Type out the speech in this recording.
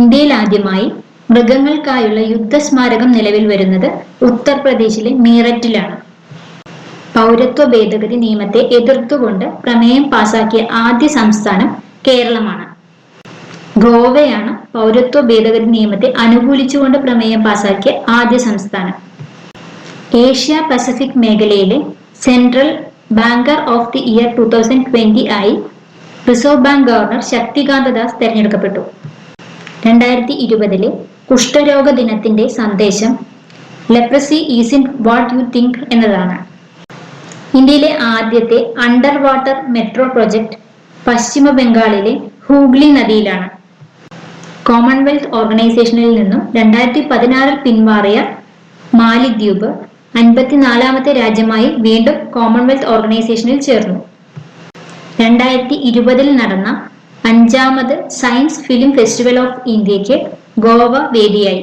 ഇന്ത്യയിൽ ആദ്യമായി മൃഗങ്ങൾക്കായുള്ള യുദ്ധസ്മാരകം നിലവിൽ വരുന്നത് ഉത്തർപ്രദേശിലെ മീററ്റിലാണ്. പൗരത്വ ഭേദഗതി നിയമത്തെ എതിർത്തുകൊണ്ട് പ്രമേയം പാസാക്കിയ ആദ്യ സംസ്ഥാനം കേരളമാണ്. ഗോവയാണ് പൗരത്വ ഭേദഗതി നിയമത്തെ അനുകൂലിച്ചുകൊണ്ട് പ്രമേയം പാസാക്കിയ ആദ്യ സംസ്ഥാനം. ഏഷ്യ പസഫിക് മേഖലയിലെ central banker of the year 2020 ആയി reserve bank governor Shaktikanta Das തെരഞ്ഞെടുക്കപ്പെട്ടു. 2020 കുഷ്ഠരോഗ ദിനത്തിന്റെ സന്ദേശം ലെപ്രസി ഈസിന്റ് വാട്ട് യു തിങ്ക് എന്നതാണ്. ഇന്ത്യയിലെ ആദ്യത്തെ അണ്ടർ വാട്ടർ മെട്രോ പ്രൊജക്ട് പശ്ചിമ ബംഗാളിലെ ഹൂഗ്ലി നദിയിലാണ്. കോമൺവെൽത്ത് ഓർഗനൈസേഷനിൽ നിന്നും 2016 പിന്മാറിയ മാലിദ്വീപ് 54ാമത്തെ രാജ്യമായി വീണ്ടും കോമൺവെൽത്ത് ഓർഗനൈസേഷനിൽ ചേർന്നു. 2020 നടന്ന 5ാമത് സയൻസ് ഫിലിം ഫെസ്റ്റിവൽ ഓഫ് ഇന്ത്യക്ക് ഗോവ വേദിയായി.